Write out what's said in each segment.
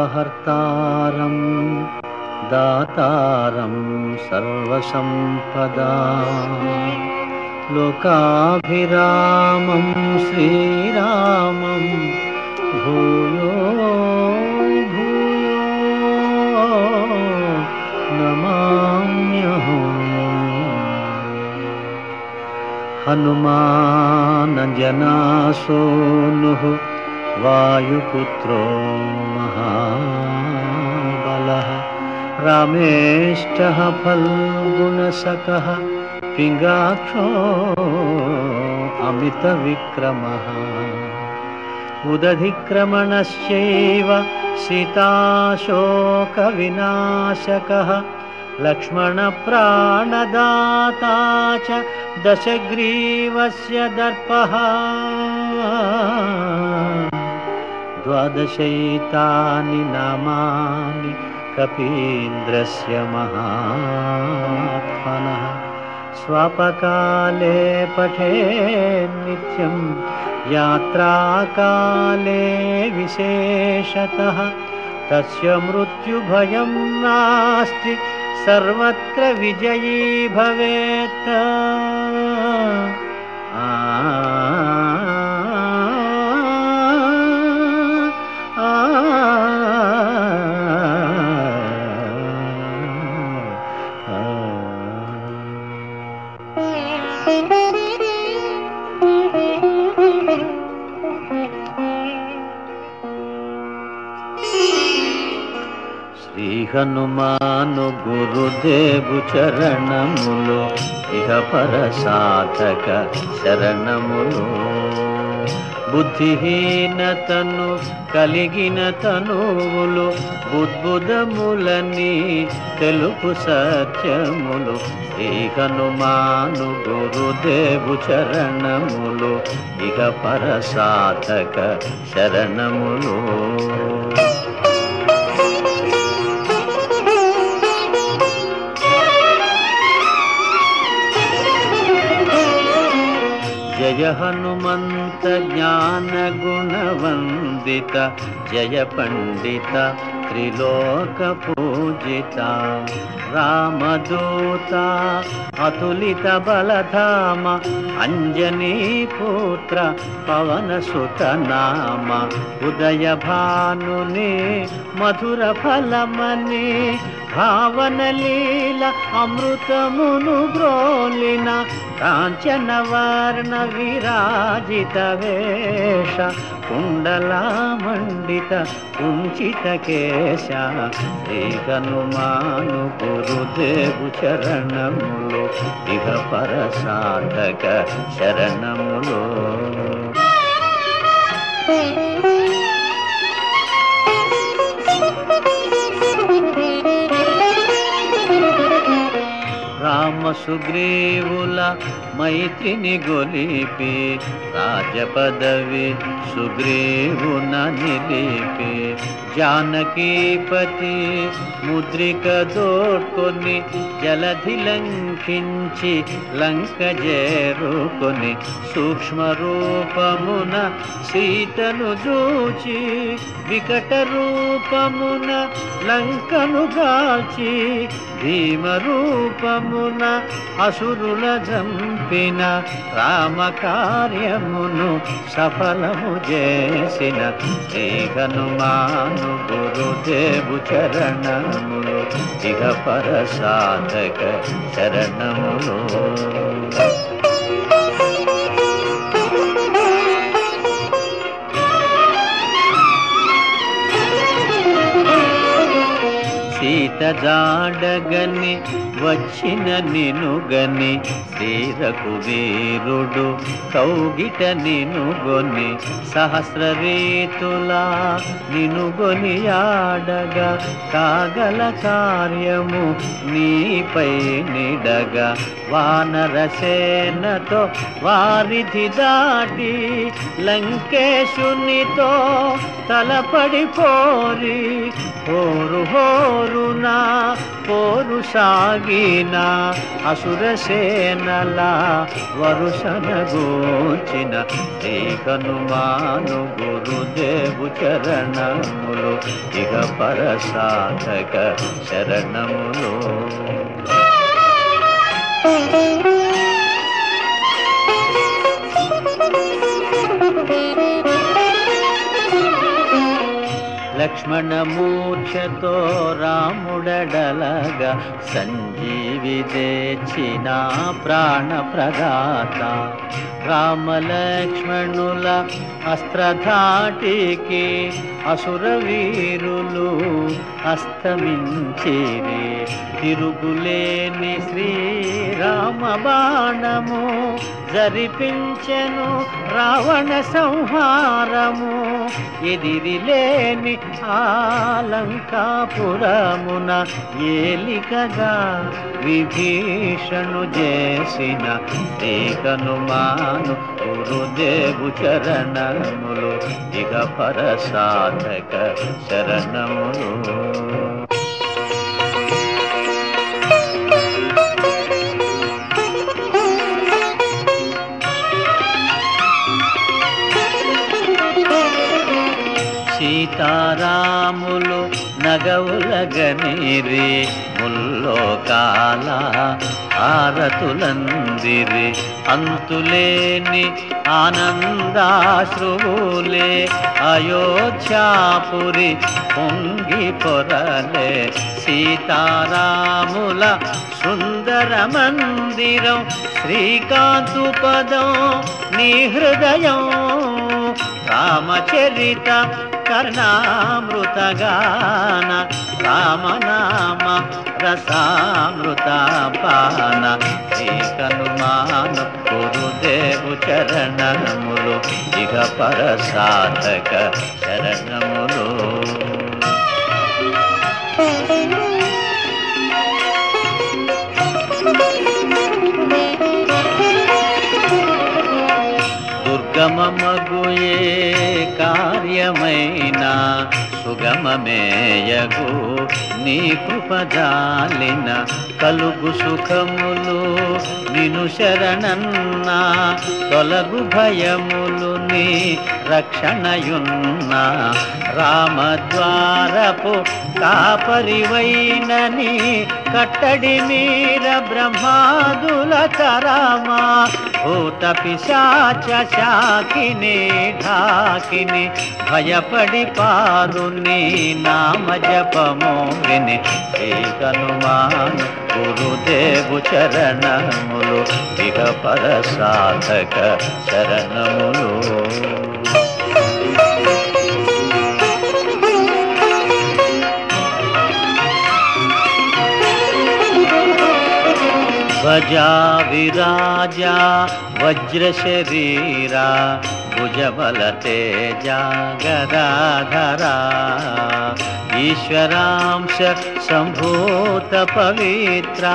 ఆపదామపహర్తారం దాతారం సర్వసంపదా లోకాభిరామం శ్రీరామం భూయో భూయో నమామ్యహం. హనుమానజనాసూనుః వాయుపుత్రో మహాబలః రామేష్టః ఫల్గుణసఖః పింగాక్షో అమితవిక్రమః ఉదధిక్రమణశ్చైవ సీతాశోకవినాశకః లక్ష్మణప్రాణదాతా చ దశగ్రీవస్య దర్పః ద్వాదశైతాని నామాని కపీంద్రస్య మహాత్మనః స్వపకాలే పఠేన్ నిత్యం యాత్రాకాలే విశేషతః తస్య మృత్యుభయం నాస్తి సర్వత్ర విజయీ భవేత్. శ్రీ హనుమాను గురుదేవు చరణములు ఇహ పర సాధక శరణములు. బుద్ధిహీనతను కలిగిన తనువులు బుద్బుదములని తెలుపు సత్యములు. శ్రీ హనుమాను గురుదేవు చరణములు ఇహ పర సాధక శరణములు. జయ హనుమంత జ్ఞాన గుణవందిత జయ పండిత త్రిలోక పూజిత రామదూత అతులిత బలధామ అంజనీ పుత్ర పవన సుత నామ ఉదయ భానుని మధుర ఫలమని భావన లీల అమృతమును బ్రోలిన కాంచన వర్ణ విరాజిత వేష కుండలామండిత కుంచిత కేశ. శ్రీ హనుమాను గురుదేవు చరణములు ఇహ పర సాధక శరణములు. రామ సుగ్రీవుల మైత్రిని గొలిపి రాజపదవి సుగ్రీవున నిలిపి జానకీపతి ముద్రిక దోడ్కొని జలధి లంఘించి లంక చేరుకొని సూక్ష్మ రూపమున సీతను చూచి వికట రూపమున లంకను గాల్చి భీమ రూపమున అసురుల జంపిన రామ కార్యమును సఫలము చేసిన శ్రీ హనుమాను గురుదేవు చరణములు ఇహ పర సాధక శరణములు. సీత జాడగని వచ్చిన నినుగని శ్రీ రఘువీరుడు కౌగిట నినుగొని సహస్ర రీతులా నినుగొని ఆడగా కాగల కార్యము నీపై నిడగా వానరసేనతో వారిధి దాటి లంకేశునితో తలపడి పోరి హోరు హోరున పోరు సాగిన అసురసేనల వరుసన గోచిన శ్రీ హనుమాను గురుదేవు చరణములు ఇహ పర సాధక శరణములు. లక్ష్మణమూర్ఛతో రాముడడలగా సంజీవి తెచ్చిన ప్రాణప్రదాత రామలక్ష్మణుల అస్త్రధాటికి అసురవీరులు అస్తమించిరి. తిరుగులేని శ్రీరామ బాణము జరిపించెను రావణ సంహారము. ఎదిరిలేని ఆలంకాపురమున ఏలికగా విభీషణు చేసిన శ్రీ హనుమాను గురుదేవు చరణములు ఇహ పర సాధక శరణములు. సీతారాములు నగవులగనిరి ముల్లోకాల హారతులందిరి. అంతులేని ఆనందాశ్రువులే అయోధ్యాపురి పొంగి పొరలే. సీతారాముల సుందర మందిరం శ్రీకాంతు పదం నీ హృదయం. రామచరిత కర్ణామృతగాన రామనామ రసామృతపాన శ్రీ హనుమాను గురుదేవు చరణములు ఇహ పర సాధక శరణములు. దుర్గమమగుయే కార్యమైన సుగమమేయగు నీ కృపజాలిన కలుగు సుఖములు నిను శరణన్న తొలగు భయములు నీ రక్షణయున్న. రామద్వారపు కాపరివైనని కట్టడి మీర బ్రహ్మాదుల తరమా. భూత పిశాచ శాకిని ఢాకిని భయపడి పారు నీ నామ జపము విని శ్రీ హనుమాను గురుదేవు చరణములు ఇహ పర సాధక శరణములు. ధ్వజా విరాజా వజ్ర శరీరా భుజబల తేజ గదాధరా. ఈశ్వరాంశ సంభూత పవిత్ర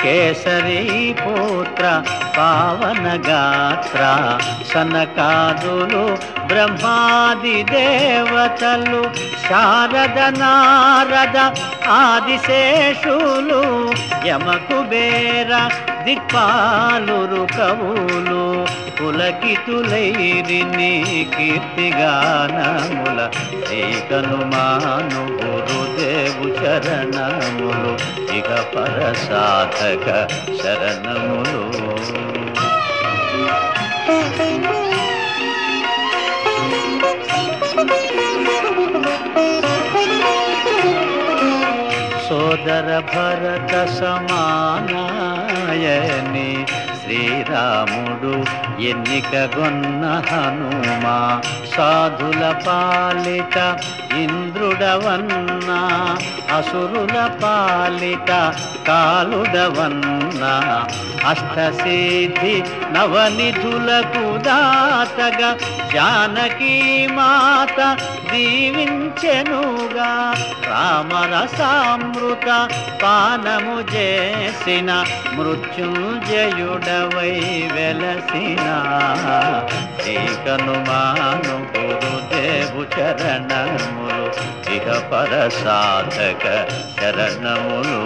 కేసరీ పుత్ర పావన గాత్ర. సనకాదులు బ్రహ్మాది దేవతలు శారద నారద ఆదిశేషులు యమకుబేర దిక్పాలురు కవులు పులకితులైరి నీ కీర్తిగానముల. శ్రీ హనుమాను గురుదేవు చరణములు ఇహ పర సాధక శరణములు. సోదర భరత సమానాయని శ్రీరాముడు ఎన్నికగొన్న హనుమా. సాధుల పాలిట ఇంద్రుడవన్నా అసురుల పాలిట కాలుడవన్నా. అష్టసిద్ధి నవనిధులకు దాతగా జానకీ మాత దీవించెనుగా. రామరసామృత పానము చేసిన మృత్యుంజయుడవై వెలసిన. శ్రీ హనుమాను గురుదేవు చరణములు ఇహ పర సాధక శరణములు.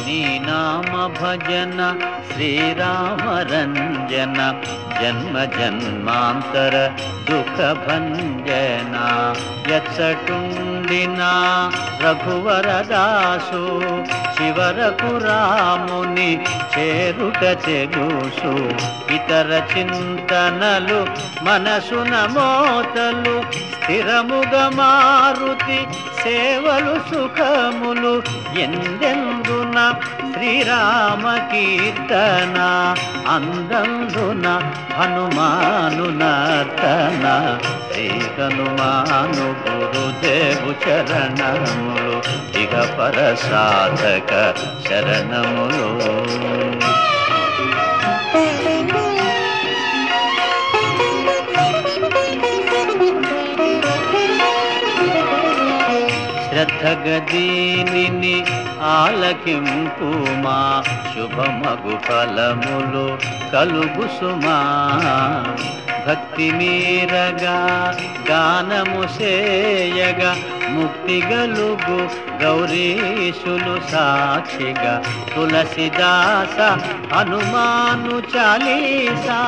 నీ నామ భజన శ్రీరామ రంజన జన్మ జన్మాంతర దుఃఖ భంజన. ఎచ్చటుండినా రఘువరదాసు చివరకు రాముని చేరుట చెగుసు. ఇతర చింతనలు మనసున మోతలు స్థిరముగా మారుతి సేవలు సుఖములు. ఎందెందున శ్రీరామ కీర్తన అందందున హనుమాను నర్తన. శ్రీ హనుమాను గురుదేవు చరణములు ఇహ పర సాధక శరణములు. శ్రద్ధగదీనిని ఆలకింపుమా శుభమగు ఫలములు కలుగు సుమా. భక్తి మీరగా గానము సేయగా ముక్తి గలుగు గౌరీశులు సాక్షిగా. తులసిదాస హనుమాను చాలీసా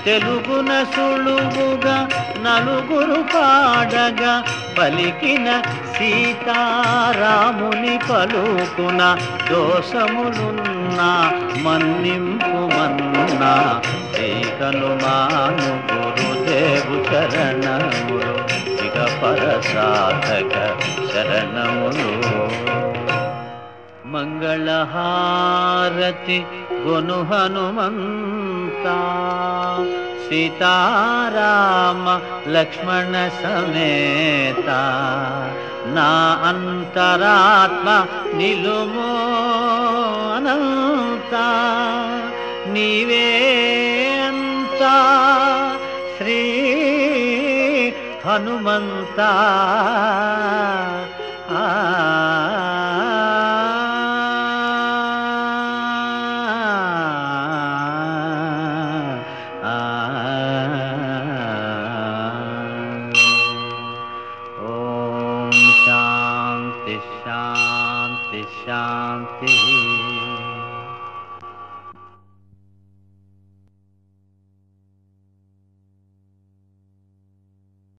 తెలుగున సులువుగా నలుగురు పాడగా. పలికిన సీతారాముని పలుకున దోషములున్నా మన్నింపుమన్నా. శ్రీ హనుమాను గురుదేవు చరణములు ఇక పర సాధక శరణములు. మంగళహారతి గొను హనుమంతా సీతారామ లక్ష్మణ సమేత. నా అంతరాత్మ నిలుమో అనంత. నీవే అంతా శ్రీ హనుమంత. ఓం శాంతి శాంతి శాంతి.